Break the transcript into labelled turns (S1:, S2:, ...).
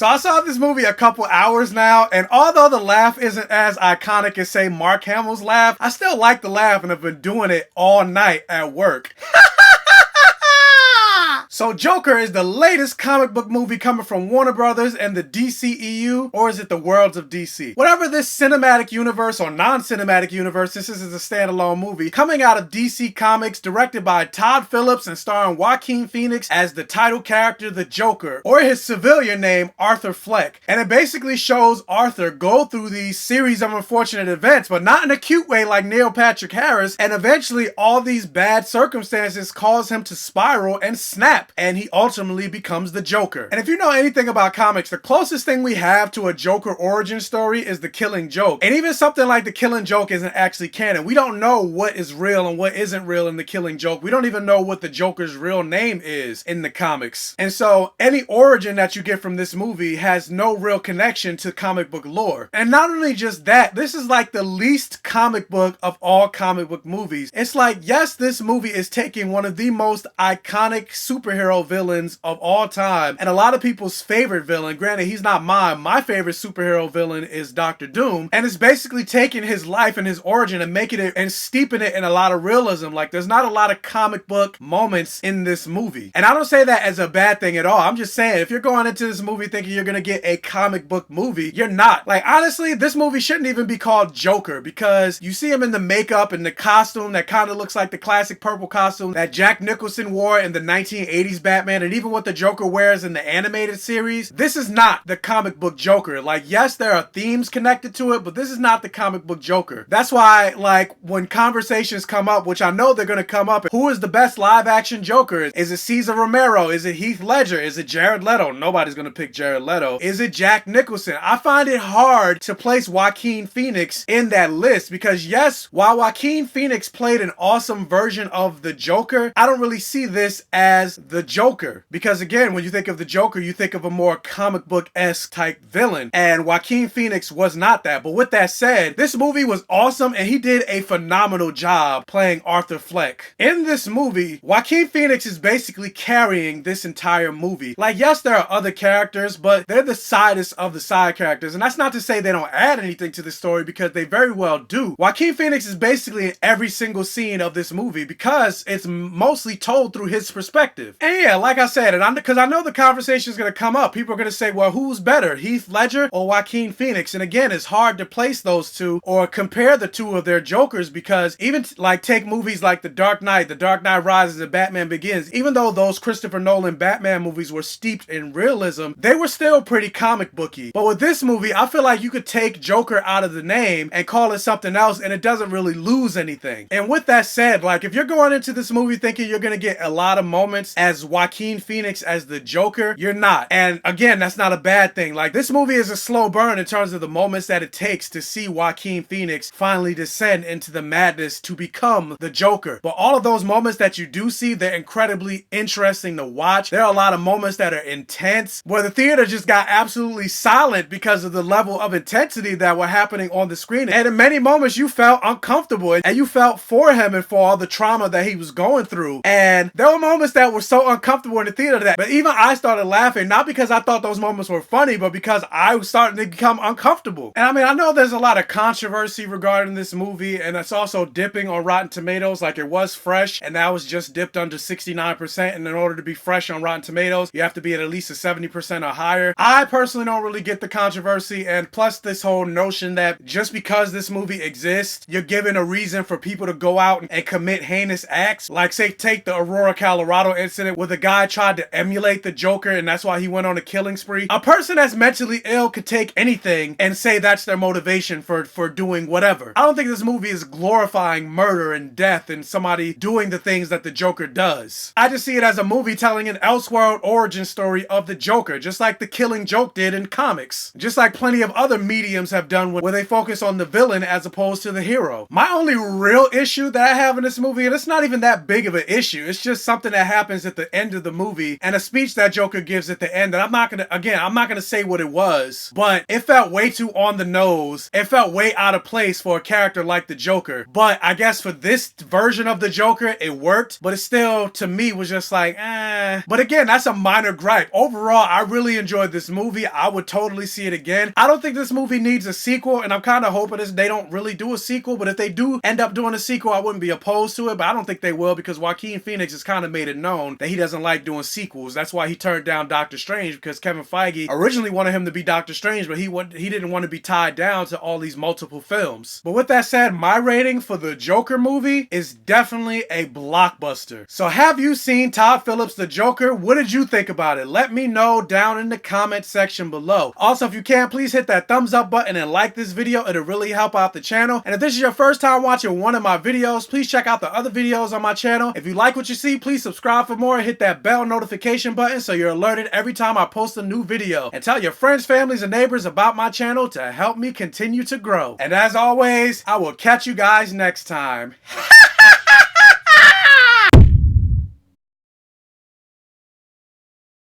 S1: So I saw this movie a couple hours now, and although the laugh isn't as iconic as, say, Mark Hamill's laugh, I still like the laugh and have been doing it all night at work. So Joker is the latest comic book movie coming from Warner Brothers and the DCEU, or is it the Worlds of DC? Whatever this cinematic universe or non-cinematic universe, this is a standalone movie coming out of DC Comics, directed by Todd Phillips and starring Joaquin Phoenix as the title character, the Joker, or his civilian name, Arthur Fleck. And it basically shows Arthur go through these series of unfortunate events, but not in a cute way like Neil Patrick Harris, and eventually all these bad circumstances cause him to spiral and snap, and he ultimately becomes the Joker. And if you know anything about comics, the closest thing we have to a Joker origin story is the Killing Joke. And even something like the Killing Joke isn't actually canon. We don't know what is real and what isn't real in the Killing Joke. We don't even know what the Joker's real name is in the comics. And so any origin that you get from this movie has no real connection to comic book lore. And not only just that, this is like the least comic book of all comic book movies. It's like, yes, this movie is taking one of the most iconic superhero villains of all time and a lot of people's favorite villain. Granted, he's not mine. My favorite superhero villain is Dr. Doom, and it's basically taking his life and his origin and making it and steeping it in a lot of realism. Like, there's not a lot of comic book moments in this movie, and I don't say that as a bad thing at all. I'm just saying, if you're going into this movie thinking you're gonna get a comic book movie, you're not. Like, honestly, this movie shouldn't even be called Joker, because you see him in the makeup and the costume that kind of looks like the classic purple costume that Jack Nicholson wore in the 1980s Batman, and even what the Joker wears in the animated series. This is not the comic book Joker. Like, yes, there are themes connected to it, but this is not the comic book Joker. That's why, like, when conversations come up, which I know they're gonna come up, who is the best live action Joker? Is it Cesar Romero? Is it Heath Ledger? Is it Jared Leto? Nobody's gonna pick Jared Leto. Is it Jack Nicholson? I find it hard to place Joaquin Phoenix in that list, because yes, while Joaquin Phoenix played an awesome version of the Joker, I don't really see this as the Joker, because again, when you think of the Joker, you think of a more comic book-esque type villain, and Joaquin Phoenix was not that. But with that said, this movie was awesome, and he did a phenomenal job playing Arthur Fleck. In this movie, Joaquin Phoenix is basically carrying this entire movie. Like, yes, there are other characters, but they're the sidest of the side characters, and that's not to say they don't add anything to the story, because they very well do. Joaquin Phoenix is basically in every single scene of this movie, because it's mostly told through his perspective. And yeah, like I said, and because I know the conversation is going to come up, people are going to say, well, who's better, Heath Ledger or Joaquin Phoenix? And again, it's hard to place those two or compare the two of their Jokers, because even like take movies like The Dark Knight Rises, and Batman Begins, even though those Christopher Nolan Batman movies were steeped in realism, they were still pretty comic booky. But with this movie, I feel like you could take Joker out of the name and call it something else, and it doesn't really lose anything. And with that said, like, if you're going into this movie thinking you're going to get a lot of moments as Joaquin Phoenix as the Joker, you're not. And again, that's not a bad thing. Like, this movie is a slow burn in terms of the moments that it takes to see Joaquin Phoenix finally descend into the madness to become the Joker. But all of those moments that you do see, they're incredibly interesting to watch. There are a lot of moments that are intense, where the theater just got absolutely silent because of the level of intensity that were happening on the screen. And in many moments, you felt uncomfortable, and you felt for him and for all the trauma that he was going through. And there were moments that were so uncomfortable in the theater but even I started laughing, not because I thought those moments were funny, but because I was starting to become uncomfortable. And I mean, I know there's a lot of controversy regarding this movie, and it's also dipping on Rotten Tomatoes. Like, it was fresh, and that was just dipped under 69%, and in order to be fresh on Rotten Tomatoes, you have to be at least a 70% or higher. I personally don't really get the controversy, and plus this whole notion that just because this movie exists, you're given a reason for people to go out and commit heinous acts. Like, say, take the Aurora, Colorado incident where the guy tried to emulate the Joker, and that's why he went on a killing spree. A person that's mentally ill could take anything and say that's their motivation for doing whatever. I don't think this movie is glorifying murder and death and somebody doing the things that the Joker does. I just see it as a movie telling an Elseworld origin story of the Joker, just like the Killing Joke did in comics. Just like plenty of other mediums have done where they focus on the villain as opposed to the hero. My only real issue that I have in this movie, and it's not even that big of an issue, it's just something that happens at the end of the movie, and a speech that Joker gives at the end. And I'm not gonna say what it was, but it felt way too on the nose. It felt way out of place for a character like the Joker. But I guess for this version of the Joker, it worked. But it still, to me, was just like, eh. But again, that's a minor gripe. Overall, I really enjoyed this movie. I would totally see it again. I don't think this movie needs a sequel, and I'm kind of hoping they don't really do a sequel. But if they do end up doing a sequel, I wouldn't be opposed to it. But I don't think they will, because Joaquin Phoenix has kind of made it known that he doesn't like doing sequels. That's why he turned down Doctor Strange, because Kevin Feige originally wanted him to be Doctor Strange, but he didn't want to be tied down to all these multiple films. But with that said, my rating for the Joker movie is definitely a blockbuster. So have you seen Todd Phillips' The Joker? What did you think about it? Let me know down in the comment section below. Also, if you can, please hit that thumbs up button and like this video. It'll really help out the channel. And if this is your first time watching one of my videos, please check out the other videos on my channel. If you like what you see, please subscribe for more and hit that bell notification button so you're alerted every time I post a new video. And tell your friends, families, and neighbors about my channel to help me continue to grow. And as always, I will catch you guys next time.